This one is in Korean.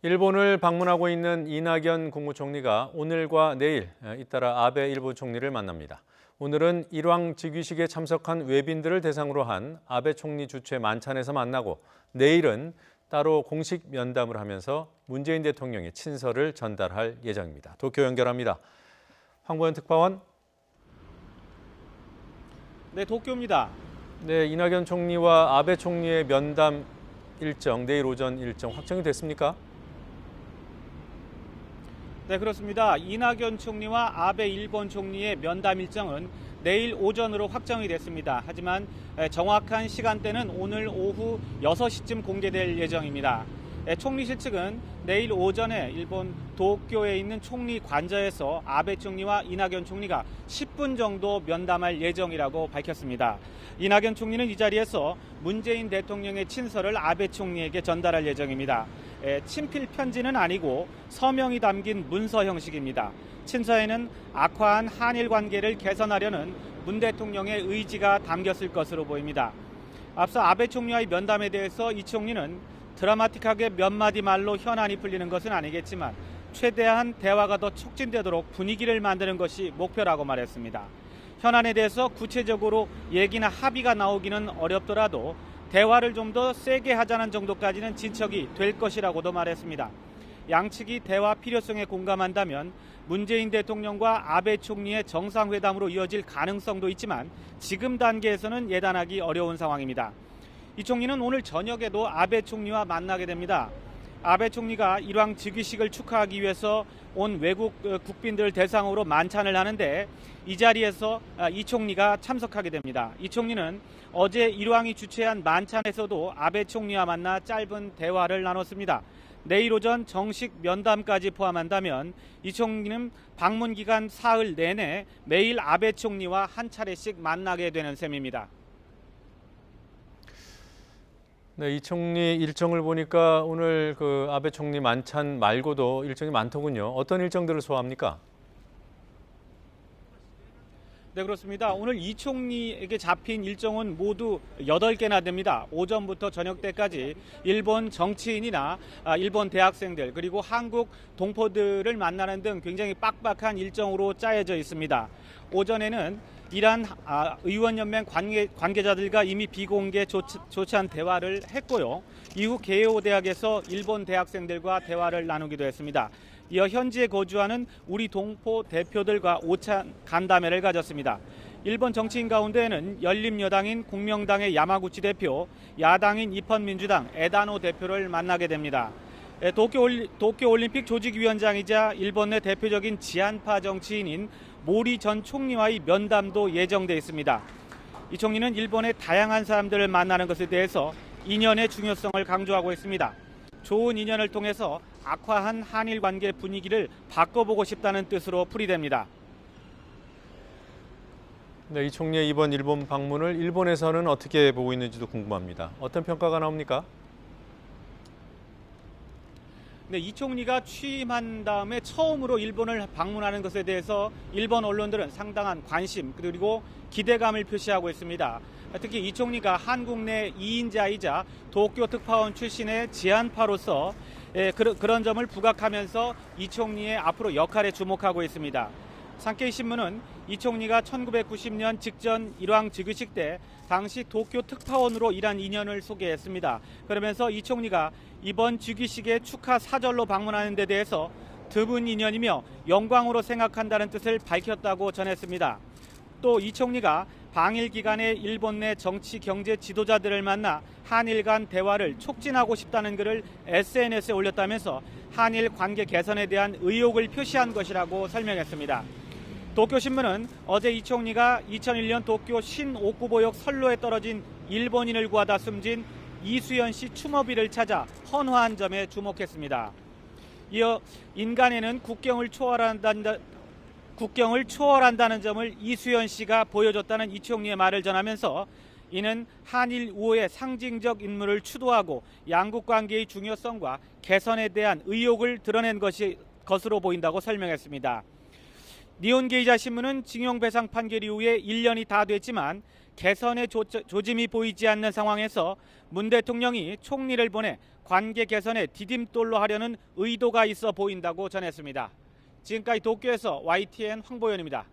일본을 방문하고 있는 이낙연 국무총리가 오늘과 내일 잇따라 아베 일본 총리를 만납니다. 오늘은 일왕 즉위식에 참석한 외빈들을 대상으로 한 아베 총리 주최 만찬에서 만나고 내일은 따로 공식 면담을 하면서 문재인 대통령의 친서를 전달할 예정입니다. 도쿄 연결합니다. 황보현 특파원. 네, 도쿄입니다. 네, 이낙연 총리와 아베 총리의 면담 일정, 내일 오전 일정 확정이 됐습니까? 네, 그렇습니다. 이낙연 총리와 아베 일본 총리의 면담 일정은 내일 오전으로 확정이 됐습니다. 하지만 정확한 시간대는 오늘 오후 6시쯤 공개될 예정입니다. 총리실 측은 내일 오전에 일본 도쿄에 있는 총리 관저에서 아베 총리와 이낙연 총리가 10분 정도 면담할 예정이라고 밝혔습니다. 이낙연 총리는 이 자리에서 문재인 대통령의 친서를 아베 총리에게 전달할 예정입니다. 친필 편지는 아니고 서명이 담긴 문서 형식입니다. 친서에는 악화한 한일 관계를 개선하려는 문 대통령의 의지가 담겼을 것으로 보입니다. 앞서 아베 총리와의 면담에 대해서 이 총리는 드라마틱하게 몇 마디 말로 현안이 풀리는 것은 아니겠지만 최대한 대화가 더 촉진되도록 분위기를 만드는 것이 목표라고 말했습니다. 현안에 대해서 구체적으로 얘기나 합의가 나오기는 어렵더라도 대화를 좀 더 세게 하자는 정도까지는 진척이 될 것이라고도 말했습니다. 양측이 대화 필요성에 공감한다면 문재인 대통령과 아베 총리의 정상회담으로 이어질 가능성도 있지만 지금 단계에서는 예단하기 어려운 상황입니다. 이 총리는 오늘 저녁에도 아베 총리와 만나게 됩니다. 아베 총리가 일왕 즉위식을 축하하기 위해서 온 외국 국빈들 대상으로 만찬을 하는데 이 자리에서 이 총리가 참석하게 됩니다. 이 총리는 어제 일왕이 주최한 만찬에서도 아베 총리와 만나 짧은 대화를 나눴습니다. 내일 오전 정식 면담까지 포함한다면 이 총리는 방문 기간 사흘 내내 매일 아베 총리와 한 차례씩 만나게 되는 셈입니다. 네, 이 총리 일정을 보니까 오늘 아베 총리 만찬 말고도 일정이 많더군요. 어떤 일정들을 소화합니까? 네, 그렇습니다. 오늘 이 총리에게 잡힌 일정은 모두 8개나 됩니다. 오전부터 저녁 때까지 일본 정치인이나 일본 대학생들 그리고 한국 동포들을 만나는 등 굉장히 빡빡한 일정으로 짜여져 있습니다. 오전에는 이란 의원연맹 관계자들과 이미 비공개 조찬 대화를 했고요. 이후 게이오 대학에서 일본 대학생들과 대화를 나누기도 했습니다. 이어 현지에 거주하는 우리 동포 대표들과 오찬 간담회를 가졌습니다. 일본 정치인 가운데에는 열린여당인 공명당의 야마구치 대표, 야당인 입헌민주당 에다노 대표를 만나게 됩니다. 도쿄올림픽 조직위원장이자 일본 내 대표적인 지한파 정치인인 모리 전 총리와의 면담도 예정돼 있습니다. 이 총리는 일본의 다양한 사람들을 만나는 것에 대해서 인연의 중요성을 강조하고 있습니다. 좋은 인연을 통해서 악화한 한일 관계 분위기를 바꿔보고 싶다는 뜻으로 풀이됩니다. 네, 이 총리의 이번 일본 방문을 일본에서는 어떻게 보고 있는지도 궁금합니다. 어떤 평가가 나옵니까? 네, 이 총리가 취임한 다음에 처음으로 일본을 방문하는 것에 대해서 일본 언론들은 상당한 관심 그리고 기대감을 표시하고 있습니다. 특히 이 총리가 한국 내 2인자이자 도쿄 특파원 출신의 지한파로서 그런 점을 부각하면서 이 총리의 앞으로 역할에 주목하고 있습니다. 산케이 신문은 이 총리가 1990년 직전 일왕 즉위식 때 당시 도쿄 특파원으로 일한 인연을 소개했습니다. 그러면서 이 총리가 이번 즉위식에 축하 사절로 방문하는 데 대해서 드문 인연이며 영광으로 생각한다는 뜻을 밝혔다고 전했습니다. 또 이 총리가 방일 기간에 일본 내 정치 경제 지도자들을 만나 한일 간 대화를 촉진하고 싶다는 글을 SNS에 올렸다면서 한일 관계 개선에 대한 의욕을 표시한 것이라고 설명했습니다. 도쿄신문은 어제 이 총리가 2001년 도쿄 신오쿠보역 선로에 떨어진 일본인을 구하다 숨진 이수연 씨 추모비를 찾아 헌화한 점에 주목했습니다. 이어 인간에는 국경을 초월한다는 점을 이수연 씨가 보여줬다는 이 총리의 말을 전하면서 이는 한일 우호의 상징적 인물을 추도하고 양국 관계의 중요성과 개선에 대한 의욕을 드러낸 것으로 보인다고 설명했습니다. 니혼게이자 신문은 징용배상 판결 이후에 1년이 다 됐지만 개선의 조짐이 보이지 않는 상황에서 문 대통령이 총리를 보내 관계 개선에 디딤돌로 하려는 의도가 있어 보인다고 전했습니다. 지금까지 도쿄에서 YTN 황보현입니다.